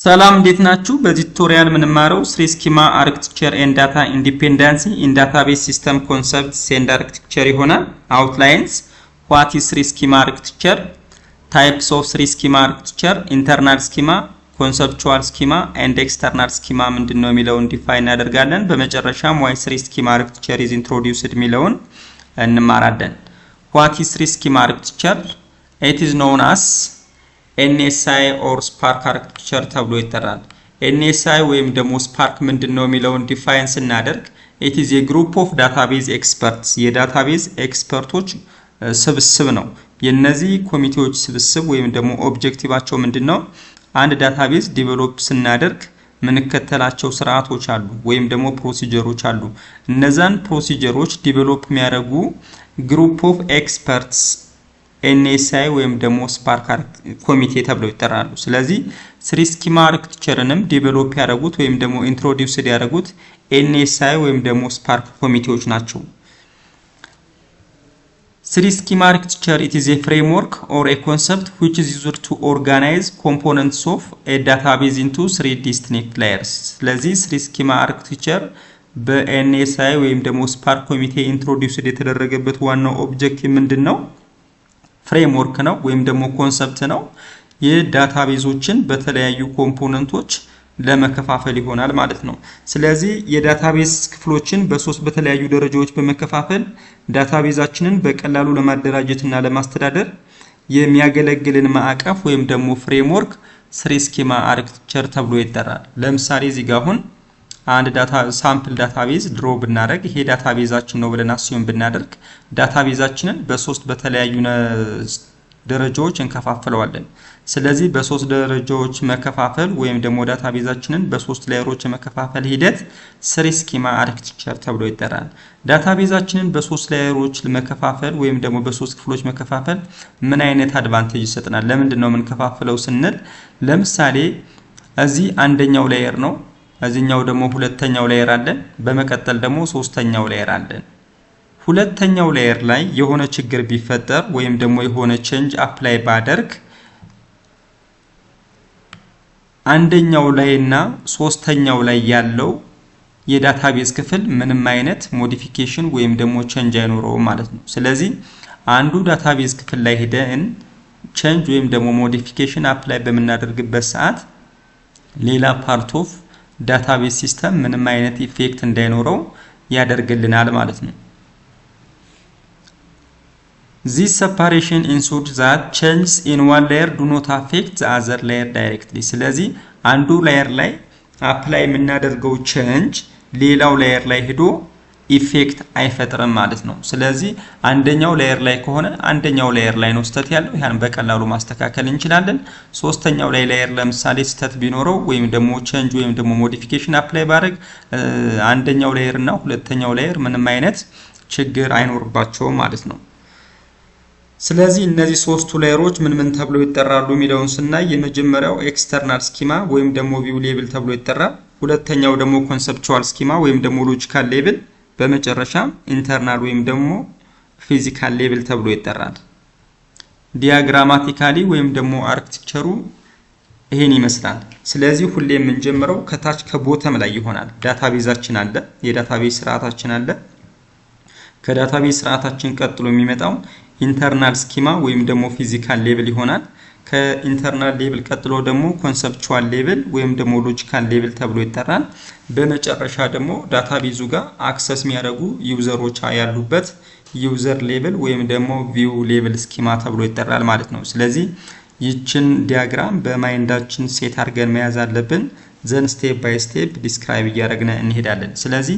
ሰላም እንዴት ናችሁ? በዚህ ቱቶሪያል የምንማረው ስኪማ አርክቴክቸር ኤንድ ዳታ ኢንዲፔንደንሲ ኢን ዳታቤዝ ሲስተም ኮንሰፕትስ ኤንድ አርክቴክቸር ይሆናል። አውትላይንስ ዋት ኢዝ ስኪማ አርክቴክቸር፣ ታይፕስ ኦፍ ስኪማ አርክቴክቸር፣ ኢንተርናል ስኪማ፣ ኮንሰፕቹዋል ስኪማ ኤንድ ኤክስተርናል ስኪማ ምንድነው የሚለውን ዲፋይን እናደርጋለን። በመጨረሻም ዋይ ስኪማ አርክቴክቸር ኢዝ ኢንትሮዲዩስድ የሚለውን እንማራለን። ዋት ኢዝ ስኪማ አርክቴክቸር? ኢት ኢዝ ኖውን አስ NSI or Spark architecture ተብሎ ይጠራል። NSI ወይም ደግሞ Spark ምንድነው የሚለውን ዲፋይን ስናደርግ it is a group of database experts የዳታቤዝ ኤክስፐርቶች ስብስብ ነው። የነዚህ ኮሚቴዎች ስብስብ ወይም ደግሞ ኦብጀክቲቫቸው ምንድነው? አንድ ዳታቤዝ ዲቨሎፕ ስናደርግ ምንከተላቸው ስርዓቶች አሉ ወይም ደግሞ ፕሮሲጀሮች አሉ። እነዛን ፕሮሲጀሮች ዲቨሎፕ የሚያደርጉ group of experts NSI ወይም ደግሞ ስፓርክ ኮሚቴ ተብለው ይጠራሉ። ስለዚህ ስኪማ አርክቴክቸርንም ዲቨሎፕ ያደረጉት ወይም ደግሞ ኢንትሮዲዩስድ ያደረጉት NSI ወይም ደግሞ ስፓርክ ኮሚቴዎች ናቸው። ስኪማ አርክቴክቸር it is a framework or a concept which is used to organize components of a database into three distinct layers። ስለዚህ ስኪማ አርክቴክቸር በNSI ወይም ደግሞ ስፓርክ ኮሚቴ ኢንትሮዲዩስድ የተደረገበት ዋናው ኦብጀክቲቭ ምንድነው? ፍሬምወርክ ነው ወይም ደግሞ ኮንሰፕት ነው። የዳታቤዞችን በተለያዩ ኮምፖነንቶች ለመከፋፈል ይሆናል ማለት ነው። ስለዚህ የዳታቤዝ ክፍሎችን በሶስት በተለያዩ ደረጃዎች በመከፋፈል ዳታቤዛችንን በቀላሉ ለማደራጀትና ለማስተዳደር የሚያገለግልን ማዕቀፍ ወይም ደግሞ ፍሬምወርክ ስኪማ አርክቴክቸር ተብሎ ይጠራል። ለምሳሌ እዚህ ጋር አሁን አንድ ዳታ ሳምፕል ዳታቤዝ ድሮ ብናደርግ ይሄ ዳታቤዛችን ነው ብለን አስዩም ብናደርግ ዳታቤዛችንን በሶስት በተለያዩ ደረጃዎች እንከፋፍለዋለን። ስለዚህ በሶስት ደረጃዎች መከፋፈል ወይም ደግሞ ዳታቤዛችንን በሶስት ሌየሮች መከፋፈል ሂደት ስኪማ አርክቴክቸር ተብሎ ይጠራል። ዳታቤዛችንን በሶስት ሌየሮች መከፋፈል ወይም ደግሞ በሶስት ክፍሎች መከፋፈል ምን አይነት አድቫንቴጅ ይሰጠናል? ለምንድን ነው የምንከፋፍለው ስንል ለምሳሌ እዚህ አንደኛው ሌየር ነው፣ እዚህኛው ደግሞ ሁለተኛው ሌየር አለን፣ በመቀጠል ደግሞ ሶስተኛው ሌየር አለን። ሁለተኛው ሌየር ላይ የሆነ ችግር ቢፈጠር ወይም ደግሞ የሆነ ቼንጅ አፕላይ ባደርግ አንደኛው ላይና ሶስተኛው ላይ ያለው የዳታቤዝ ክፍል ምንም አይነት ሞዲፊኬሽን ወይም ደግሞ ቼንጅ አይኖረውም ማለት ነው። ስለዚህ አንዱ ዳታቤዝ ክፍል ላይ ሄደን ቼንጅ ወይም ደግሞ ሞዲፊኬሽን አፕላይ በመናደርግበት ሰዓት ሌላ ፓርት ኦፍ ዳታቤዝ ሲስተም ምንም አይነት ኢፌክት እንዳይኖረው ያደርግልናል ማለት ነው። This separation ensures that changes in one layer do not affect the other layer directly። ስለዚህ አንዱ ላየር ላይ አፕላይ የምናደርገው ቼንጅ ሌላው ላየር ላይ ሄዶ ኢፌክት አይፈጥርም ማለት ነው። ስለዚህ አንደኛው ላየር ላይ ከሆነ አንደኛው ላየር ላይ ነው ስህተት ያለው፣ ያን በቀላሉ ማስተካከል እንችላለን። ሶስተኛው ላይ ላየር ለምሳሌ ስህተት ቢኖረው ወይም ደግሞ ቼንጅ ወይም ደግሞ ሞዲፊኬሽን አፕላይ ባደርግ አንደኛው ላየር እና ሁለተኛው ላየር ምንም አይነት ችግር አይኖርባቸውም ማለት ነው። ስለዚህ እነዚህ ሶስቱ ላየሮች ምን ተብለው ይጠራሉ የሚለውን ስናይ የመጀመሪያው ኤክስተርናል ስኪማ ወይም ደግሞ ቪው ሌቭል ተብሎ ይጠራል። ሁለተኛው ደግሞ ኮንሰፕቹዋል ስኪማ ወይም ደግሞ ሎጂካል ሌቭል፣ በመጨረሻም ኢንተርናል ወይም ደግሞ ፊዚካል ሌቭል ተብሎ ይጠራል። ዲያግራማቲካሊ ወይም ደግሞ አርክቴክቸሩ ይሄን ይመስላል። ስለዚህ ሁሌ የምንጀምረው ከታች ከቦተም ላይ ይሆናል። ዳታቤዛችን አለ፣ የዳታቤዝ ስርዓታችን አለ። ከዳታቤዝ ስርዓታችን ቀጥሎ የሚመጣው ኢንተርናል ስኪማ ወይም ደግሞ ፊዚካል ሌቭል ይሆናል። ከኢንተርናል ሌቭል ቀጥሎ ደግሞ ኮንሰፕቹዋል ሌቭል ወይም ደግሞ ሎጂካል ሌቭል ተብሎ ይጠራል። በመጨረሻ ደግሞ ዳታቤዙ ጋር አክሰስ የሚያደርጉ ዩዘሮች ያሉበት ዩዘር ሌቭል ወይም ደግሞ ቪው ሌቭል ስኪማ ተብሎ ይጠራል ማለት ነው። ስለዚህ ይችን ዲያግራም በማይንዳችን ሴት አድርገን መያዝ አለብን። ዘን ስቴፕ ባይ ስቴፕ ዲስክራይብ እያደረግን እንሄዳለን። ስለዚህ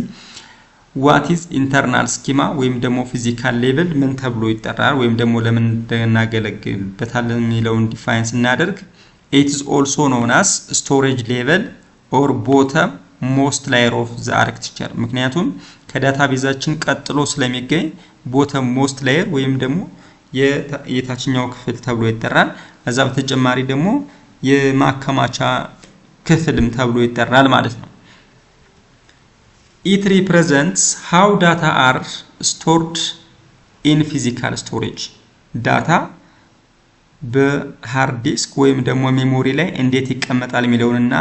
what is internal schema ወይም ደግሞ ፊዚካል ሌቭል ምን ተብሎ ይጠራል ወይም ደግሞ ለምን እናገለግልበታለን የሚለውን ዲፋይን ስናደርግ it is also known as storage level or bottom most layer of the architecture። ምክንያቱም ከዳታቤዛችን ቀጥሎ ስለሚገኝ bottom most layer ወይም ደግሞ የታችኛው ክፍል ተብሎ ይጠራል። ከዛ በተጨማሪ ደግሞ የማከማቻ ክፍልም ተብሎ ይጠራል ማለት ነው። It represents how data are stored in physical storage። ዳታ በሃርድ ዲስክ ወይም ደግሞ ሜሞሪ ላይ እንዴት ይቀመጣል የሚለውንና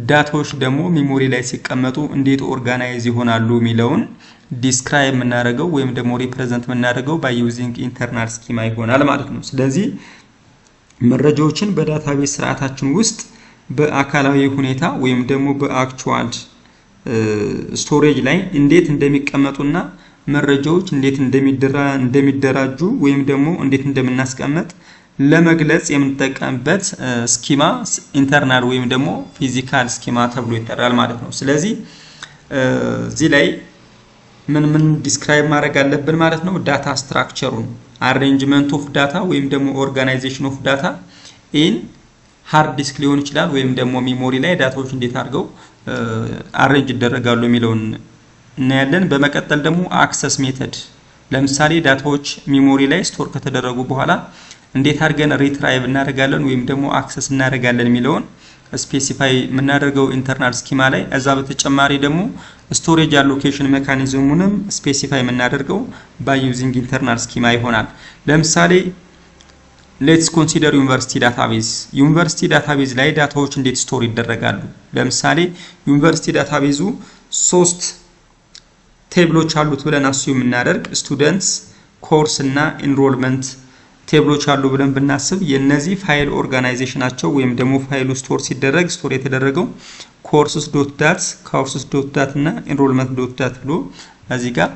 ዳታዎች ደግሞ ሜሞሪ ላይ ሲቀመጡ እንዴት ኦርጋናይዝ ይሆናሉ የሚለውን ዲስክራይብ የምናደርገው ወይም ደግሞ ሪፕሬዘንት የምናደርገው ባይ ዩዚንግ ኢንተርናል ስኪማ ይሆናል ማለት ነው። ስለዚህ መረጃዎችን በዳታቤዝ ስርዓታችን ውስጥ በአካላዊ ሁኔታ ወይም ደግሞ በአክቹዋል ስቶሬጅ ላይ እንዴት እንደሚቀመጡና መረጃዎች እንዴት እንደሚደራጁ ወይም ደግሞ እንዴት እንደምናስቀምጥ ለመግለጽ የምንጠቀምበት ስኪማ ኢንተርናል ወይም ደግሞ ፊዚካል ስኪማ ተብሎ ይጠራል ማለት ነው። ስለዚህ እዚህ ላይ ምን ዲስክራይብ ማድረግ አለብን ማለት ነው? ዳታ ስትራክቸሩን፣ አሬንጅመንት ኦፍ ዳታ ወይም ደግሞ ኦርጋናይዜሽን ኦፍ ዳታ ኢን ሃርድ ዲስክ ሊሆን ይችላል ወይም ደግሞ ሜሞሪ ላይ ዳታዎች እንዴት አድርገው አሬንጅ ይደረጋሉ የሚለውን እናያለን። በመቀጠል ደግሞ አክሰስ ሜተድ፣ ለምሳሌ ዳታዎች ሜሞሪ ላይ ስቶር ከተደረጉ በኋላ እንዴት አድርገን ሪትራይቭ እናደርጋለን ወይም ደግሞ አክሰስ እናደርጋለን የሚለውን ስፔሲፋይ የምናደርገው ኢንተርናል ስኪማ ላይ፣ እዛ በተጨማሪ ደግሞ ስቶሬጅ አሎኬሽን ሜካኒዝሙንም ስፔሲፋይ የምናደርገው ባይ ዩዚንግ ኢንተርናል ስኪማ ይሆናል። ለምሳሌ ሌትስ ኮንሲደር ዩኒቨርሲቲ ዳታቤዝ። ዩኒቨርሲቲ ዳታቤዝ ላይ ዳታዎች እንዴት ስቶር ይደረጋሉ? ለምሳሌ ዩኒቨርሲቲ ዳታቤዙ 3 ቴብሎች አሉት ብለን አስዩም የምናደርግ ስቱደንትስ፣ ኮርስ እና ኢንሮልመንት ቴብሎች አሉ ብለን ብናስብ የነዚህ ፋይል ኦርጋናይዜሽናቸው ወይም ደግሞ ፋይሉ ስቶር ሲደረግ ስቶር የተደረገው courses.dat courses.dat እና enrollment.dat ብሎ እዚህ ጋር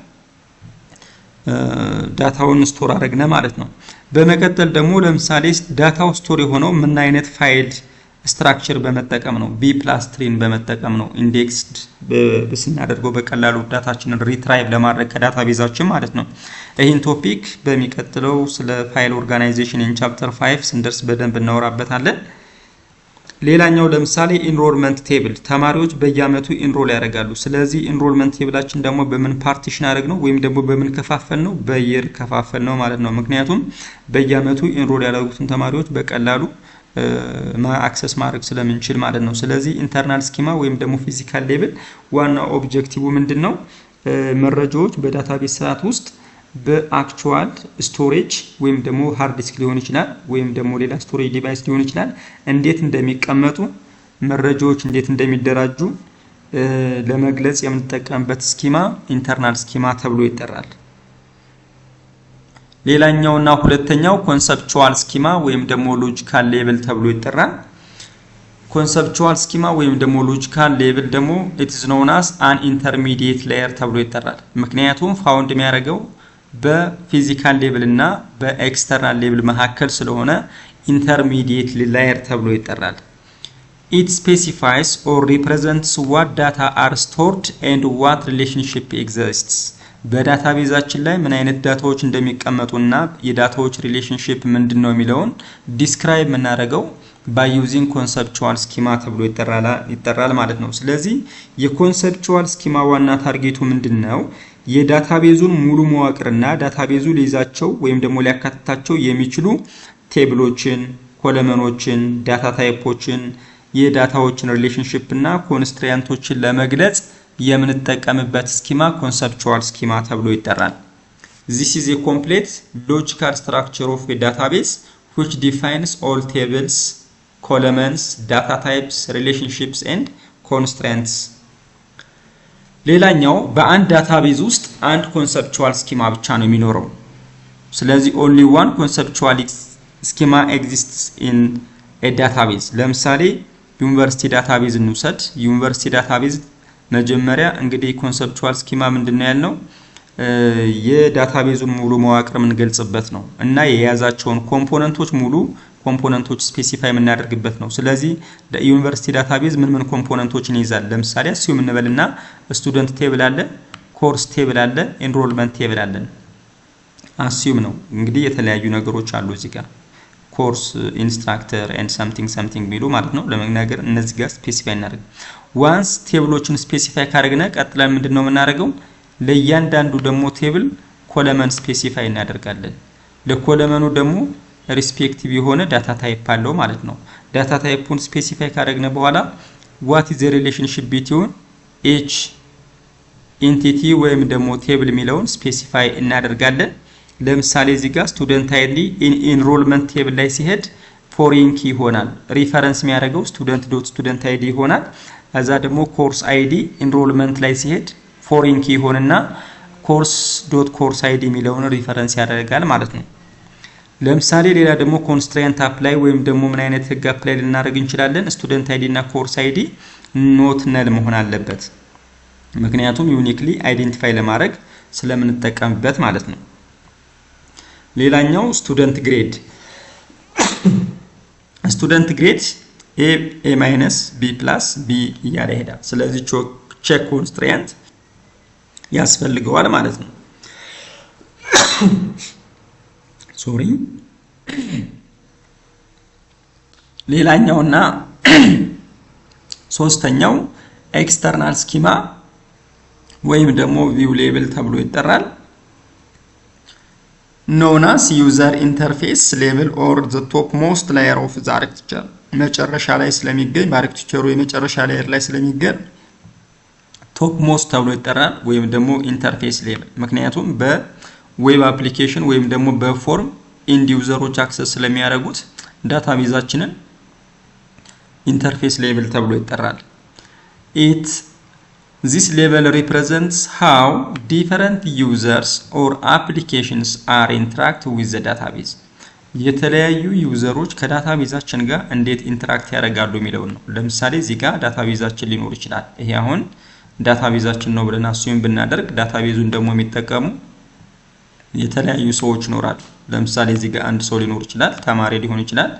ዳታውን ስቶር አደረግነ ማለት ነው። በመቀጠል ደግሞ ለምሳሌ ዳታው ስቶር የሆነው ምን አይነት ፋይል ስትራክቸር በመጠቀም ነው? B+3ን በመጠቀም ነው ኢንዴክስድ በስናደርገው በቀላሉ ዳታችንን ሪትራይቭ ለማድረግ ከዳታቤዛችን ማለት ነው። ይህን ቶፒክ በሚቀጥለው ስለ ፋይል ኦርጋናይዜሽን ኢን ቻፕተር 5 ስንደርስ በደንብ እናወራበታለን። ሌላኛው ለምሳሌ ኢንሮልመንት ቴብል፣ ተማሪዎች በየአመቱ ኢንሮል ያደርጋሉ። ስለዚህ ኢንሮልመንት ቴብላችን ደግሞ በምን ፓርቲሽን አድርግ ነው ወይም ደግሞ በምን ከፋፈል ነው? በየር ከፋፈል ነው ማለት ነው። ምክንያቱም በየአመቱ ኢንሮል ያደረጉትን ተማሪዎች በቀላሉ አክሰስ ማድረግ ስለምንችል ማለት ነው። ስለዚህ ኢንተርናል ስኪማ ወይም ደግሞ ፊዚካል ሌቭል ዋና ኦብጀክቲቭ ምንድነው? መረጃዎች በዳታቤዝ ስርዓት ውስጥ በአክቹዋል ስቶሬጅ ወይም ደግሞ ሃርድ ዲስክ ሊሆን ይችላል ወይም ደግሞ ሌላ ስቶሬጅ ዲቫይስ ሊሆን ይችላል እንዴት እንደሚቀመጡ መረጃዎች እንዴት እንደሚደራጁ ለመግለጽ የምንጠቀምበት ስኪማ ኢንተርናል ስኪማ ተብሎ ይጠራል። ሌላኛውና ሁለተኛው ኮንሰፕቹዋል ስኪማ ወይም ደግሞ ሎጂካል ሌቭል ተብሎ ይጠራል። ኮንሰፕቹዋል ስኪማ ወይም ደግሞ ሎጂካል ሌቭል ደግሞ it is known as an intermediate layer ተብሎ ይጠራል። ምክንያቱም ፋውንድ የሚያደርገው በፊዚካል ሌቭል እና በኤክስተርናል ሌቭል መካከል ስለሆነ ኢንተርሚዲየት ላየር ተብሎ ይጠራል። it specifies or represents what data are stored and what relationship exists። በዳታቤዛችን ላይ ምን አይነት ዳታዎች እንደሚቀመጡና የዳታዎች ሪሌሽንሺፕ ምንድነው የሚለውን ዲስክራይብ የምናደርገው by using conceptual schema ተብሎ ይጠራል ማለት ነው። ስለዚህ የኮንሰፕቹዋል ስኪማ ዋና ታርጌቱ ምንድነው? የዳታቤዙን ሙሉ መዋቅርና ዳታቤዙ ሊይዛቸው ወይም ደግሞ ሊያካትታቸው የሚችሉ ቴብሎችን፣ ኮለመኖችን፣ ዳታ ታይፖችን፣ የዳታዎችን ሪሌሽንሺፕ እና ኮንስትሬንቶችን ለመግለጽ የምንጠቀምበት ስኪማ ኮንሰፕቹዋል ስኪማ ተብሎ ይጠራል። This is a complete logical structure of a database which defines all tables, columns, data types, relationships and constraints። ሌላኛው በአንድ ዳታቤዝ ውስጥ አንድ ኮንሰፕቹዋል ስኪማ ብቻ ነው የሚኖረው። ስለዚህ only one conceptual schema exists in a database። ለምሳሌ ዩኒቨርሲቲ ዳታቤዝ እንውሰድ። ዩኒቨርሲቲ ዳታቤዝ መጀመሪያ እንግዲህ ኮንሰፕቹዋል ስኪማ ምንድነው ያልነው? የዳታቤዙን ሙሉ መዋቅር የምንገልጽበት ነው እና የያዛቸውን ኮምፖነንቶች ሙሉ ኮምፖነንቶች ስፔሲፋይ የምናደርግበት ነው። ስለዚህ ዩኒቨርሲቲ ዳታቤዝ ምን ኮምፖነንቶችን ይይዛል? ለምሳሌ አስዩም እንበልና ስቱደንት ቴብል አለ፣ ኮርስ ቴብል አለ፣ ኤንሮልመንት ቴብል አለ። አስዩም ነው እንግዲህ የተለያዩ ነገሮች አሉ እዚህ ጋር ኮርስ ኢንስትራክተር ኤንድ something ቢሉ ማለት ነው። ለመናገር እነዚህ ጋር ስፔሲፋይ እናደርግ። ዋንስ ቴብሎችን ስፔሲፋይ ካደረግነ ቀጥለን ምንድነው የምናደርገው? ለእያንዳንዱ ደግሞ ቴብል ኮለመን ስፔሲፋይ እናደርጋለን። ለኮለመኑ ደግሞ ሪስፔክቲቭ የሆነ ዳታ ታይፕ አለው ማለት ነው። ዳታ ታይፑን ስፔሲፋይ ካደረግነ በኋላ what is the relationship between each entity ወይም ደግሞ ቴብል የሚለውን ስፔሲፋይ እናደርጋለን። ለምሳሌ እዚህ ጋር ስቱደንት አይዲ ኢንሮልመንት ቴብል ላይ ሲሄድ ፎሬን ኪ ይሆናል። ሪፈረንስ የሚያደርገው student.student id ይሆናል። ከዛ ደግሞ ኮርስ አይዲ ኢንሮልመንት ላይ ሲሄድ ፎሬን ኪ ይሆንና course.course id የሚለውን ሪፈረንስ ያደርጋል ማለት ነው። ለምሳሌ ሌላ ደግሞ ኮንስትሬንት አፕላይ ወይም ደግሞ ምን አይነት ህግ አፕላይ ልናደርግ እንችላለን? ስቱደንት አይዲ እና ኮርስ አይዲ ኖት ነል መሆን አለበት። ምክንያቱም ዩኒክሊ አይዴንቲፋይ ለማድረግ ስለምንጠቀምበት ማለት ነው። ሌላኛው ስቱደንት ግሬድ ስቱደንት ግሬድ a minus b plus b እያለ ይሄዳል። ስለዚህ ቼክ ኮንስትሬንት ያስፈልገዋል ማለት ነው። ሶሪ ሌላኛውና ሶስተኛው ኤክስተርናል ስኪማ ወይም ደግሞ ቪው ሌብል ተብሎ ይጠራል። known as user interface level or the topmost layer of the architecture መጨረሻ ላይ ስለሚገኝ በአርኪቴክቸሩ የመጨረሻ ላየር ላይ ስለሚገኝ ቶፕ ሞስት ተብሎ ይጠራል ወይም ደግሞ ኢንተርፌስ ሌቭል። ምክንያቱም በዌብ አፕሊኬሽን ወይም ደግሞ በፎርም ኢንድ ዩዘሮች አክሰስ ስለሚያደርጉት ዳታቤዛችንን ኢንተርፌስ ሌቭል ተብሎ ይጠራል። This level represents how different users or applications are interact with the database. የተለያዩ ዩዘሮች ከዳታቤዛችን ጋር እንዴት ኢንተራክት ያደርጋሉ የሚለው ነው። ለምሳሌ እዚህ ጋር ዳታቤዛችን ሊኖር ይችላል። ይሄ አሁን ዳታቤዛችን ነው ብለን አስዩም ብናደርግ ዳታቤዙን ደግሞ የሚጠቀሙ የተለያዩ ሰዎች ይኖራሉ። ለምሳሌ እዚህ ጋር አንድ ሰው ሊኖር ይችላል፣ ተማሪ ሊሆን ይችላል።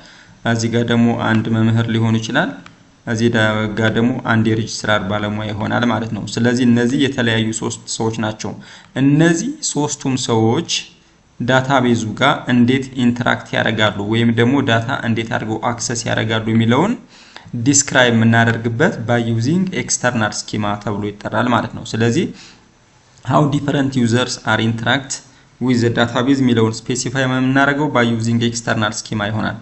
እዚህ ጋር ደግሞ አንድ መምህር ሊሆን ይችላል። እዚህ ጋር ደግሞ አንድ የሬጅስትራር ባለሙያ ይሆናል ማለት ነው። ስለዚህ እነዚህ የተለያዩ ሶስት ሰዎች ናቸው። እነዚህ ሶስቱም ሰዎች ዳታቤዙ ጋር እንዴት ኢንተራክት ያደርጋሉ ወይም ደግሞ ዳታ እንዴት አድርገው አክሰስ ያደርጋሉ የሚለውን ዲስክራይብ የምናደርግበት by using external schema ተብሎ ይጠራል ማለት ነው። ስለዚህ how different users are interact with the database የሚለውን ስፔሲፋይ የምናደርገው by using external schema ይሆናል።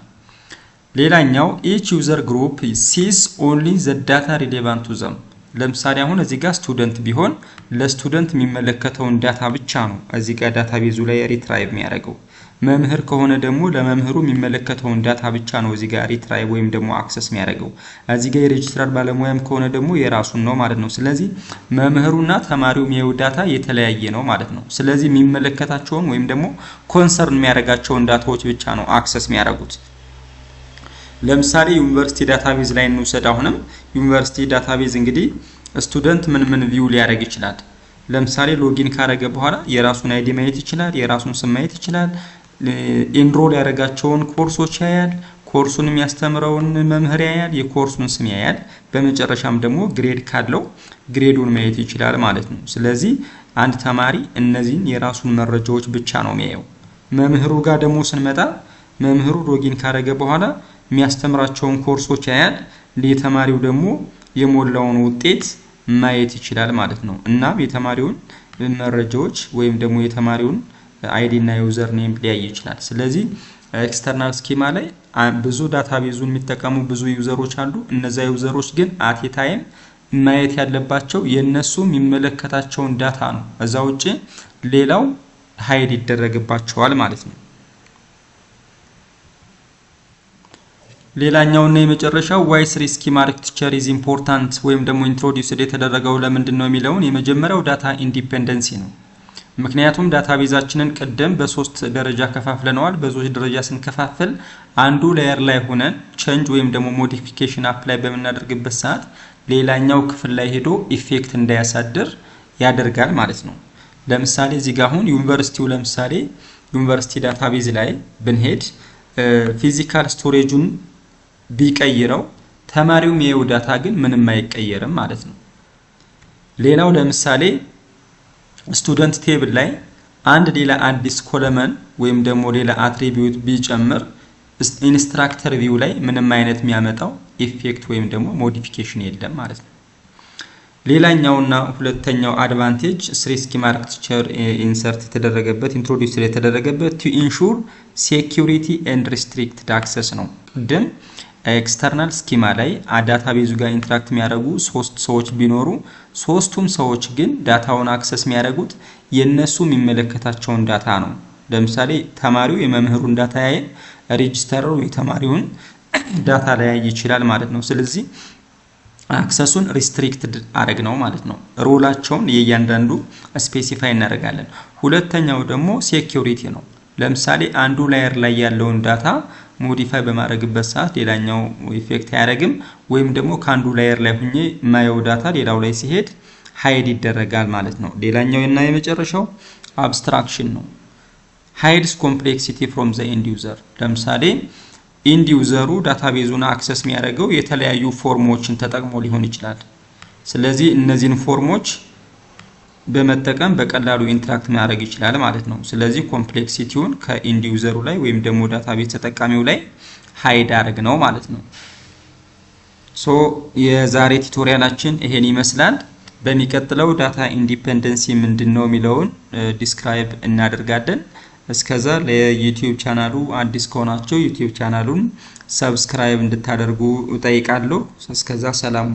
ሌላኛው each user group sees only the data relevant to them። ለምሳሌ አሁን እዚህ ጋር ስቱደንት ቢሆን ለስቱደንት የሚመለከተውን ዳታ ብቻ ነው እዚህ ጋር ዳታቤዙ ላይ ሪትራይቭ የሚያደርገው። መምህር ከሆነ ደግሞ ለመምህሩ የሚመለከተውን ዳታ ብቻ ነው እዚህ ጋር ሪትራይቭ ወይም ደግሞ አክሰስ የሚያደርገው። እዚህ ጋር የሬጅስትራር ባለሙያም ከሆነ ደግሞ የራሱን ነው ማለት ነው። ስለዚህ መምህሩና ተማሪው የሚያዩ ዳታ የተለያየ ነው ማለት ነው። ስለዚህ የሚመለከታቸውን ወይም ደግሞ ኮንሰርን የሚያደርጋቸውን ዳታዎች ብቻ ነው አክሰስ የሚያደርጉት። ለምሳሌ ዩኒቨርሲቲ ዳታቤዝ ላይ እንውሰድ። አሁንም ዩኒቨርሲቲ ዳታቤዝ እንግዲህ ስቱደንት ምን ቪው ሊያደርግ ይችላል? ለምሳሌ ሎጊን ካደረገ በኋላ የራሱን አይዲ ማየት ይችላል፣ የራሱን ስም ማየት ይችላል፣ ኢንሮል ያደረጋቸውን ኮርሶች ያያል፣ ኮርሱን የሚያስተምረውን መምህር ያያል፣ የኮርሱን ስም ያያል። በመጨረሻም ደግሞ ግሬድ ካለው ግሬዱን ማየት ይችላል ማለት ነው። ስለዚህ አንድ ተማሪ እነዚህን የራሱን መረጃዎች ብቻ ነው የሚያየው። መምህሩ ጋር ደግሞ ስንመጣ መምህሩ ሎጊን ካደረገ በኋላ የሚያስተምራቸውን ኮርሶች ያያል፣ ለተማሪው ደግሞ የሞላውን ውጤት ማየት ይችላል ማለት ነው። እና የተማሪውን መረጃዎች ወይም ደግሞ የተማሪውን አይዲ እና ዩዘር ኔም ሊያይ ይችላል። ስለዚህ ኤክስተርናል ስኪማ ላይ ብዙ ዳታቤዙን የሚጠቀሙ ብዙ ዩዘሮች አሉ። እነዛ ዩዘሮች ግን አት ታይም ማየት ያለባቸው የነሱ የሚመለከታቸውን ዳታ ነው። እዛ ውጪ ሌላው ሃይድ ይደረግባቸዋል ማለት ነው። ሌላኛውና የመጨረሻው why schema architecture is important ወይም ደግሞ introduced የተደረገው ለምንድን ነው የሚለውን የመጀመሪያው ዳታ ኢንዲፔንደንሲ ነው። ምክንያቱም ዳታቤዛችንን ቀደም በሶስት ደረጃ ከፋፍለናል። በሶስት ደረጃ ስንከፋፍል አንዱ ሌየር ላይ ሆነን ቼንጅ ወይም ደግሞ ሞዲፊኬሽን አፕላይ በመናደርግበት ሰዓት ሌላኛው ክፍል ላይ ሄዶ ኢፌክት እንዳያሳድር ያደርጋል ማለት ነው። ለምሳሌ እዚህ ጋር አሁን ዩኒቨርሲቲው ለምሳሌ ዩኒቨርሲቲ ዳታቤዝ ላይ ብንሄድ ፊዚካል ስቶሬጁን ቢቀይረው ተማሪው የሚያየው ዳታ ግን ምንም አይቀየርም ማለት ነው። ሌላው ለምሳሌ ስቱደንት ቴብል ላይ አንድ ሌላ አዲስ ኮለመን ወይም ደግሞ ሌላ አትሪቢዩት ቢጨምር ኢንስትራክተር ቪው ላይ ምንም አይነት የሚያመጣው ኢፌክት ወይም ደግሞ ሞዲፊኬሽን የለም ማለት ነው። ሌላኛውና ሁለተኛው አድቫንቴጅ schema architecture ኢንሰርት የተደረገበት ኢንትሮዲዩስ የተደረገበት to ensure security and restricted access ነው። ቅድም ኤክስተርናል ስኪማ ላይ ዳታቤዙ ጋር ኢንተራክት የሚያደርጉ ሶስት ሰዎች ቢኖሩ ሶስቱም ሰዎች ግን ዳታውን አክሰስ የሚያደርጉት የነሱ የሚመለከታቸውን ዳታ ነው። ለምሳሌ ተማሪው የመምህሩን ዳታ ያያል፣ ሬጂስተሩ የተማሪውን ዳታ ላይ ይችላል ማለት ነው። ስለዚህ አክሰሱን ሪስትሪክትድ አረግ ነው ማለት ነው። ሮላቸውን የእያንዳንዱ ስፔሲፋይ እናደርጋለን። ሁለተኛው ደግሞ ሴኩሪቲ ነው። ለምሳሌ አንዱ ላየር ላይ ያለውን ዳታ ሞዲፋይ በማድረግበት ሰዓት ሌላኛው ኢፌክት አያደርግም፣ ወይም ደግሞ ካንዱ ላየር ላይ ሆኜ ማየው ዳታ ሌላው ላይ ሲሄድ ሃይድ ይደረጋል ማለት ነው። ሌላኛው እና የመጨረሻው አብስትራክሽን ነው። ሃይድስ ኮምፕሌክሲቲ ፍሮም ዘ ኤንድ ዩዘር። ለምሳሌ ኤንድ ዩዘሩ ዳታቤዙን አክሰስ የሚያደርገው የተለያዩ ፎርሞችን ተጠቅሞ ሊሆን ይችላል። ስለዚህ እነዚህን ፎርሞች በመጠቀም በቀላሉ ኢንተራክት ማድረግ ይችላል ማለት ነው። ስለዚህ ኮምፕሌክሲቲውን ከኤንድ ዩዘሩ ላይ ወይም ደግሞ ዳታቤዝ ተጠቃሚው ላይ ሃይድ አድርግ ነው ማለት ነው። ሶ የዛሬ ቱቶሪያላችን ይሄን ይመስላል። በሚቀጥለው ዳታ ኢንዲፔንደንሲ ምንድነው የሚለውን ዲስክራይብ እናደርጋለን። እስከዛ ለዩቲዩብ ቻናሉ አዲስ ከሆናችሁ ዩቲዩብ ቻናሉን ሰብስክራይብ እንድታደርጉ እጠይቃለሁ። እስከዛ ሰላም